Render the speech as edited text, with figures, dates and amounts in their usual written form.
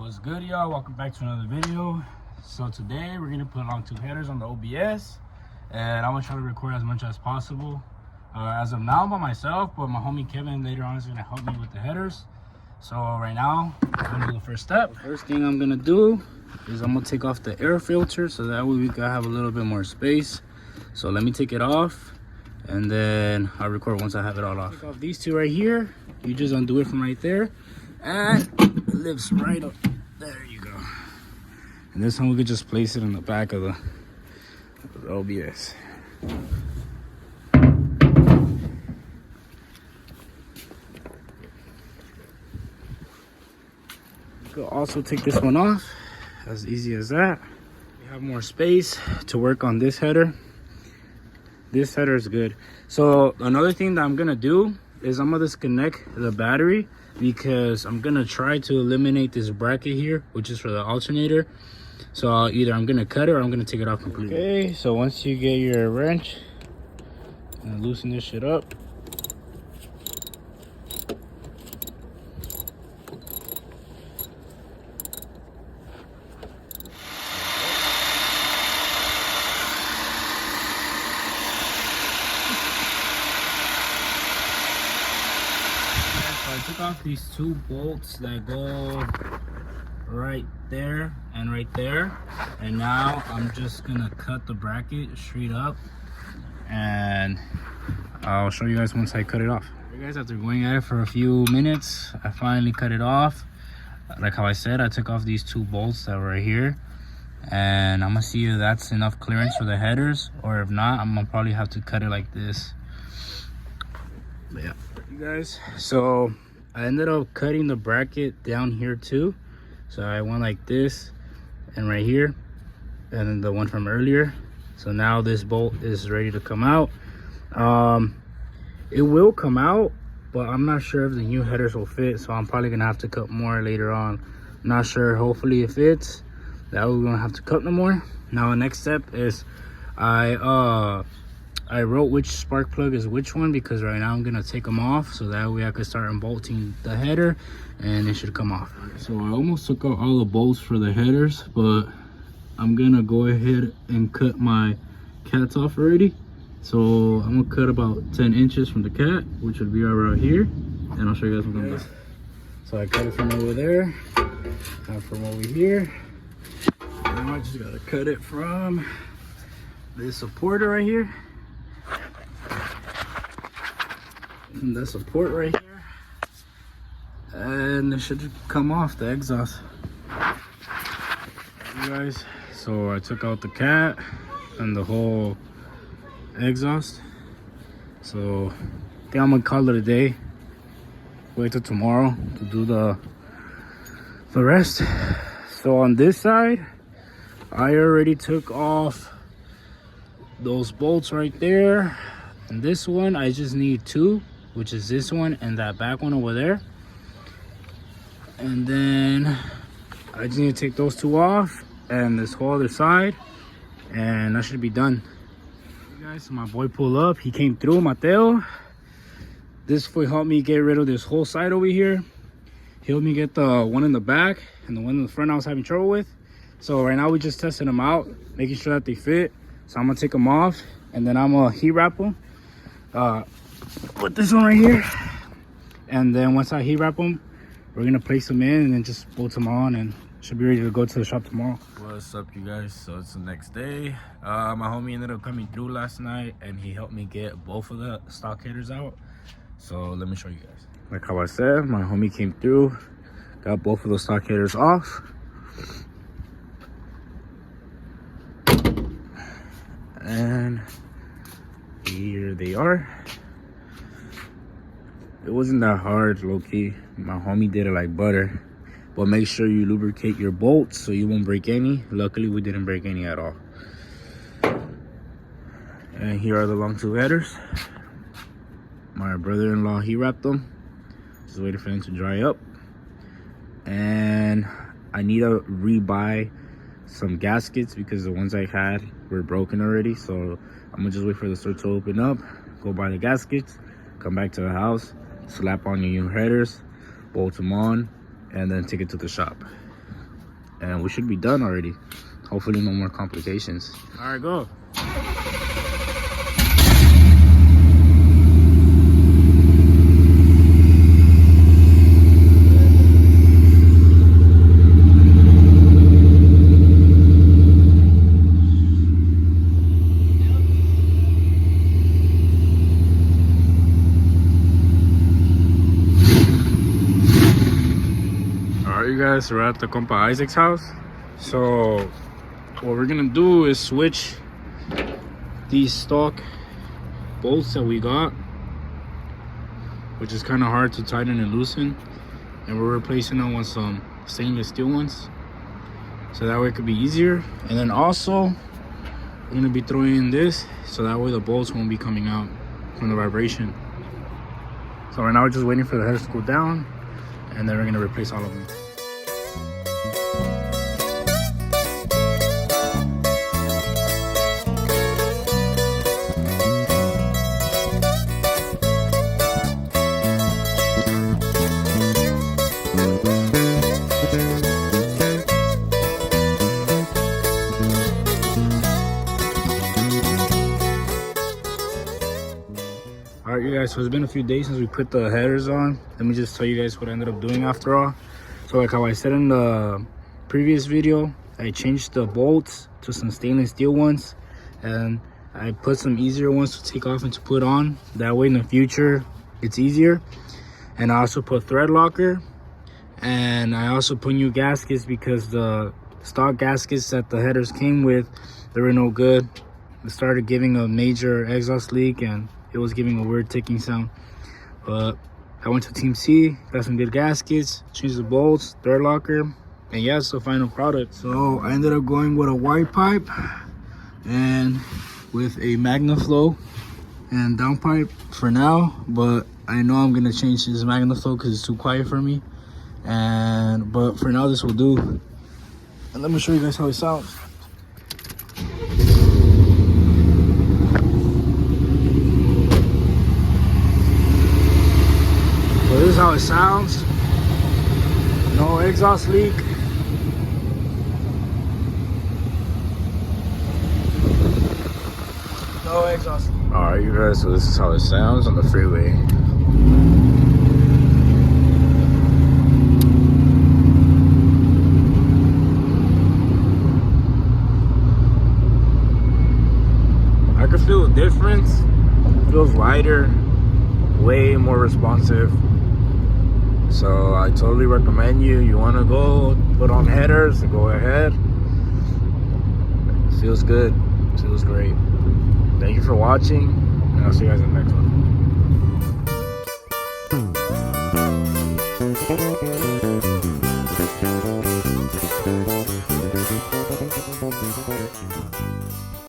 What's good, y'all? Welcome back to another video. So today we're gonna put on two headers on the OBS, and I'm gonna try to record as much as possible. As of now, I'm by myself, but my homie Kevin later on is gonna help me with the headers. So right now, I'm gonna do the first step. First thing I'm gonna do is I'm gonna take off the air filter, so that way we can have a little bit more space. So let me take it off, and then I'll record once I have it all off. Take off these two right here. You just undo it from right there, and it lifts right up. There you go. And this one we could just place it in the back of the OBS. You could also take this one off, as easy as that. We have more space to work on this header. This header is good. So another thing that I'm gonna do is I'm gonna disconnect the battery, because I'm gonna try to eliminate this bracket here, which is for the alternator. So either I'm gonna cut it or I'm gonna take it off completely. Okay, so once you get your wrench and loosen this shit up, I took off these two bolts that go right there and right there, and now I'm just gonna cut the bracket straight up, and I'll show you guys once I cut it off. You guys, after going at it for a few minutes, I finally cut it off. Like how I said, I took off these two bolts that were right here, and I'm gonna see if that's enough clearance for the headers, or if not, I'm gonna probably have to cut it like this. But yeah, you guys, so I ended up cutting the bracket down here too. So I went like this and right here, and then the one from earlier. So now this bolt is ready to come out. It will come out, but I'm not sure if the new headers will fit, so I'm probably gonna have to cut more later on. I'm not sure. Hopefully it fits. That we're gonna have to cut no more. Now the next step is I wrote which spark plug is which one, because right now I'm gonna take them off, so that way I could start unbolting the header and it should come off. So I almost took out all the bolts for the headers, but I'm gonna go ahead and cut my cats off already. So I'm gonna cut about 10 inches from the cat, which would be around here, and I'll show you guys what I'm doing. So I cut it from over there and from over here. Now I just gotta cut it from this supporter right here. And the support right here, and it should come off the exhaust. You guys, so I took out the cat and the whole exhaust. So I think I'm gonna call it a day. Wait till tomorrow to do the rest. So on this side, I already took off those bolts right there, and this one I just need two, which is this one and that back one over there. And then I just need to take those two off and this whole other side, and that should be done. You guys, so my boy pulled up. He came through, Mateo. This fool helped me get rid of this whole side over here. He helped me get the one in the back and the one in the front I was having trouble with. So right now we just testing them out, making sure that they fit. So I'm gonna take them off, and then I'm gonna heat wrap them. Put this one right here, and then once I heat wrap them, we're gonna place them in and then just bolt them on, and should be ready to go to the shop tomorrow. What's up, you guys? So it's the next day. My homie ended up coming through last night, and he helped me get both of the stock headers out. So let me show you guys. Like how I said, my homie came through, got both of those stock headers off. And here they are. It wasn't that hard, low-key. My homie did it like butter. But make sure you lubricate your bolts so you won't break any. Luckily, we didn't break any at all. And here are the long tube headers. My brother-in-law, he wrapped them. Just waiting for them to dry up. And I need to rebuy some gaskets, because the ones I had were broken already. So I'm gonna just wait for the store to open up, go buy the gaskets, come back to the house, slap on your new headers, bolt them on, and then take it to the shop. and we should be done already. Hopefully no more complications. All right, go. You guys, we're at the compa Isaac's house. So what we're gonna do is switch these stock bolts that we got, which is kind of hard to tighten and loosen, and we're replacing them with some stainless steel ones, so that way it could be easier. And then also we're gonna be throwing in this, so that way the bolts won't be coming out from the vibration. So right now we're just waiting for the headers to cool down, and then we're gonna replace all of them. Alright, you guys, so it's been a few days since we put the headers on. Let me just tell you guys what I ended up doing after all. So like how I said in the previous video, I changed the bolts to some stainless steel ones, and I put some easier ones to take off and to put on. That way in the future it's easier. And I also put thread locker, and I also put new gaskets because the stock gaskets that the headers came with, they were no good. It started giving a major exhaust leak, and it was giving a weird ticking sound. But I went to Team C, got some good gaskets, changed the bolts, thread locker, and yeah, it's the final product. So I ended up going with a wide pipe and with a MagnaFlow and downpipe for now, but I know I'm gonna change this MagnaFlow because it's too quiet for me. But for now this will do. And let me show you guys how it sounds. So this is how it sounds. No exhaust leak. No exhaust leak. Alright, you guys, so this is how it sounds on the freeway. I can feel a difference. It feels lighter, way more responsive. So I totally recommend you want to go put on headers, go ahead. Feels good, feels great. Thank you for watching, and I'll see you guys in the next one.